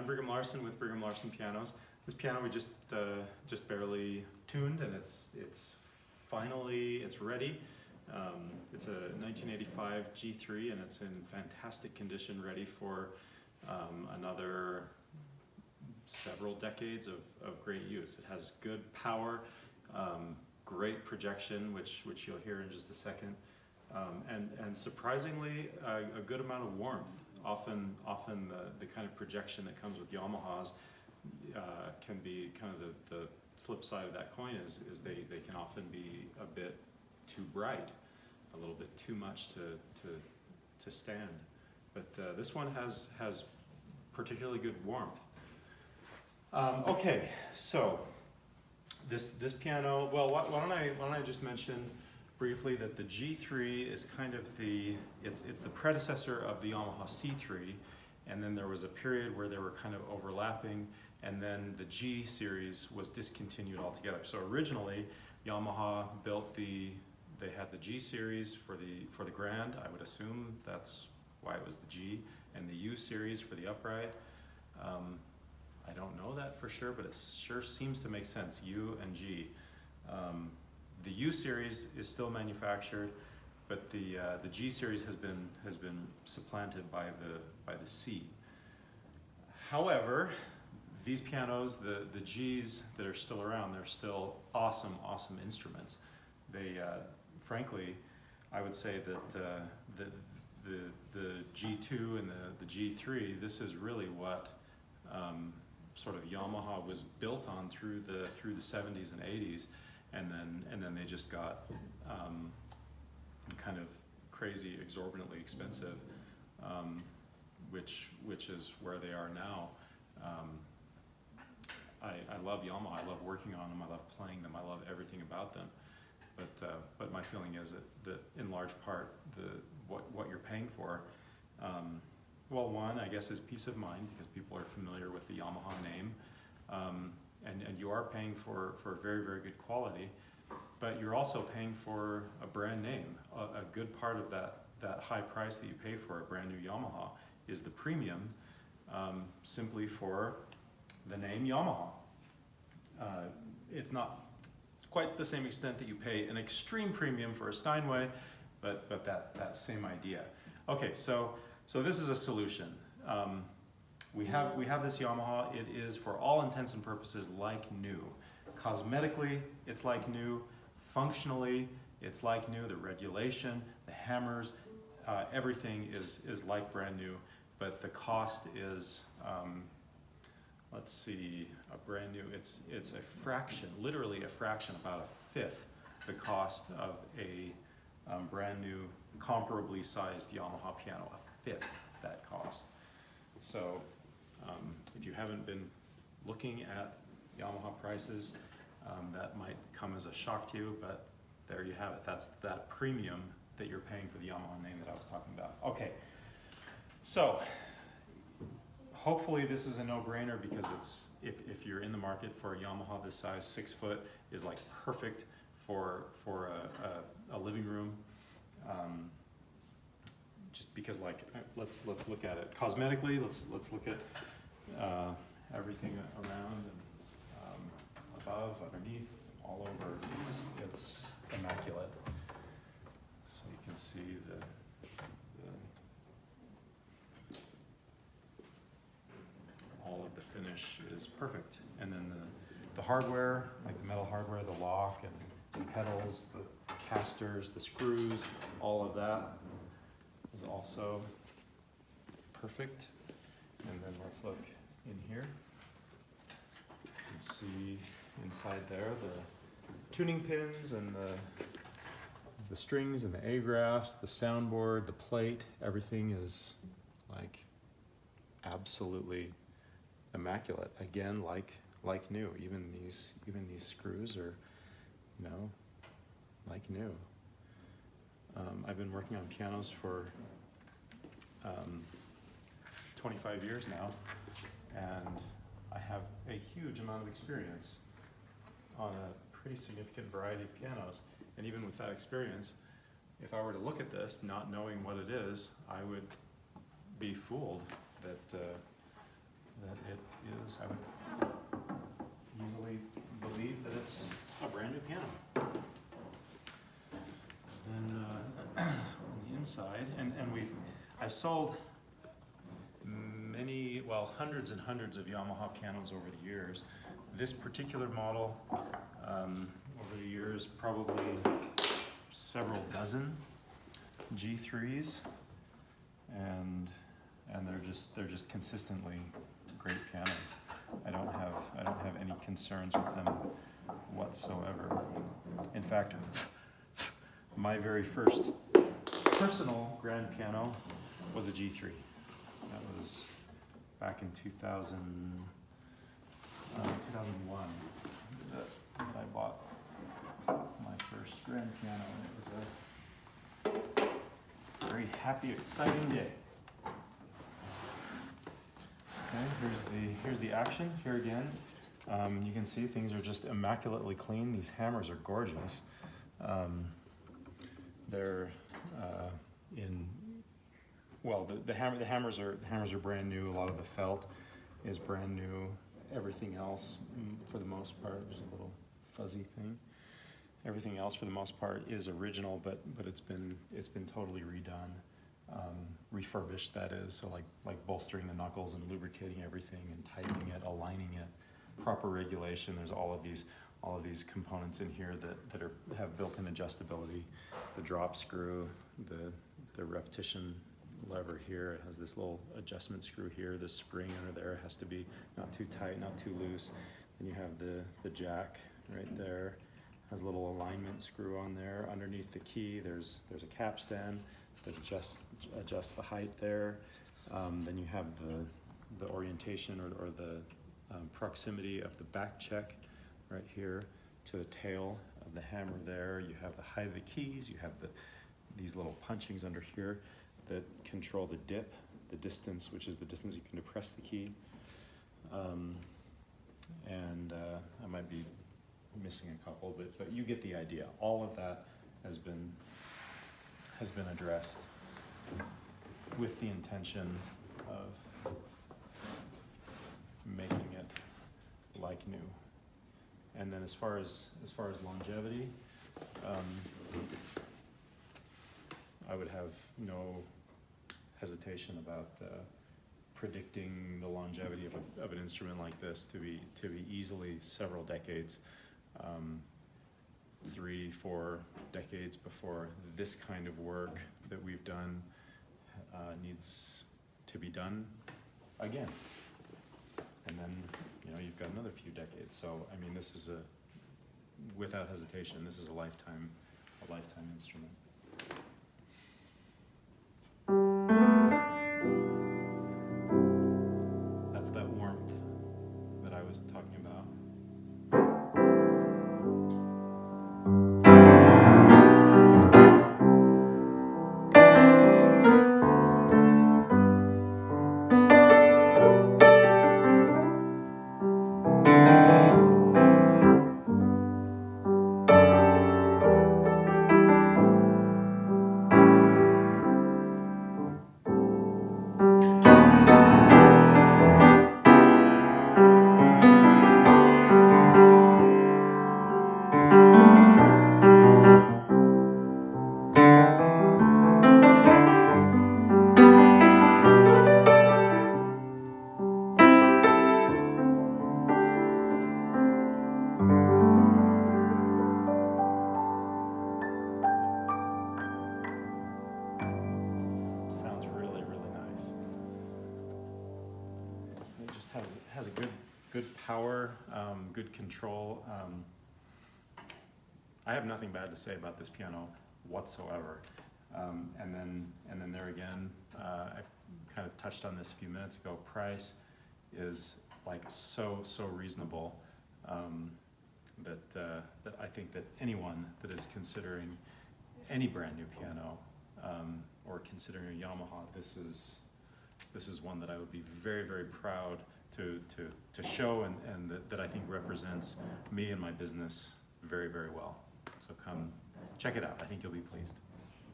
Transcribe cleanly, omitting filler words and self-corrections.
I'm Brigham Larson with Brigham Larson Pianos. This piano we just barely tuned, and it's finally ready. It's a 1985 G3, and it's in fantastic condition, ready for another several decades of great use. It has good power, great projection, which you'll hear in just a second, and surprisingly a good amount of warmth. Often the kind of projection that comes with Yamahas can be kind of the flip side of that coin is they can often be a bit too bright, a little bit too much to stand. But this one has particularly good warmth. Okay, so this piano. Well, why don't I just mention briefly that the G3 is kind of it's the predecessor of the Yamaha C3, and then there was a period where they were kind of overlapping, and then the G series was discontinued altogether. So originally Yamaha they had the G series for the Grand. I would assume that's why it was the G, and the U series for the upright. I don't know that for sure, but it sure seems to make sense, U and G. The U series is still manufactured, but the G series has been supplanted by the C. However, these pianos, the Gs that are still around, they're still awesome instruments. They, frankly, I would say that the G2 and the G3, this is really what sort of Yamaha was built on through the 70s and 80s. And then they just got kind of crazy, exorbitantly expensive, which is where they are now. I love Yamaha. I love working on them. I love playing them. I love everything about them. But my feeling is that in large part what you're paying for, well, one, I guess, is peace of mind, because people are familiar with the Yamaha name. And you are paying for very, very good quality, but you're also paying for a brand name. A good part of that high price that you pay for a brand new Yamaha is the premium, simply for the name Yamaha. It's not quite the same extent that you pay an extreme premium for a Steinway, but that same idea. Okay, so this is a solution. We have this Yamaha. It is, for all intents and purposes, like new. Cosmetically, it's like new. Functionally, it's like new. The regulation, the hammers, everything is like brand new. But the cost is, let's see, a brand new. It's a fraction, literally a fraction, about a fifth the cost of a brand new, comparably sized Yamaha piano. A fifth that cost. So. If you haven't been looking at Yamaha prices, that might come as a shock to you, but there you have it. That's that premium that you're paying for the Yamaha name that I was talking about. Okay, so hopefully this is a no-brainer, because it's if you're in the market for a Yamaha this size, 6 foot, is like perfect for a living room. Just because, like, let's look at it cosmetically. Let's look at everything around and above, underneath, all over. It's immaculate. So you can see all of the finish is perfect, and then the hardware, like the metal hardware, the lock and the pedals, the casters, the screws, all of that is also perfect. And then let's look in here. You can see inside there the tuning pins and the strings and the A-graphs, the soundboard, the plate. Everything is like absolutely immaculate. Again, like new. Even these screws are, like new. I've been working on pianos for 25 years now, and I have a huge amount of experience on a pretty significant variety of pianos. And even with that experience, if I were to look at this not knowing what it is, I would be fooled that it is, I would easily believe that it's a brand new piano. Then on the inside, and I've sold many, well, hundreds and hundreds of Yamaha pianos over the years. This particular model, over the years, probably several dozen G3s, and they're just consistently great pianos. I don't have any concerns with them whatsoever. In fact, my very first personal grand piano was a G3. That was back in 2001 that I bought my first grand piano, and it was a very happy, exciting day. Okay, here's the action. Here again, you can see things are just immaculately clean. These hammers are gorgeous. They're the hammers are brand new. A lot of the felt is brand new. Everything else, for the most part, there's a little fuzzy thing. Everything else, for the most part, is original, but it's been totally redone, refurbished. That is, so like bolstering the knuckles and lubricating everything and tightening it, aligning it, proper regulation. There's all of these components in here that have built-in adjustability. The drop screw, the repetition lever here, it has this little adjustment screw here. The spring under there has to be not too tight, not too loose. Then you have the jack right there. Has a little alignment screw on there. Underneath the key, there's a capstan that adjusts the height there. Then you have the orientation or the proximity of the back check right here to the tail of the hammer there. You have the height of the keys. You have these little punchings under here that control the dip, the distance, which is the distance you can depress the key. I might be missing a couple, but you get the idea. All of that has been addressed with the intention of making it like new. And then as far as longevity, I would have no hesitation about predicting the longevity of an instrument like this to be easily several decades, 3-4 decades before this kind of work that we've done needs to be done again. And then, you've got another few decades. So, I mean, this is without hesitation, this is a lifetime instrument. That's that warmth that I was talking about. Sounds really, really nice. It just has a good power, good control. I have nothing bad to say about this piano whatsoever. And then there again, I kind of touched on this a few minutes ago. Price is like so reasonable that I think that anyone that is considering any brand new piano or considering a Yamaha, this is one that I would be very, very proud to show and that I think represents me and my business very, very well. So come check it out. I think you'll be pleased.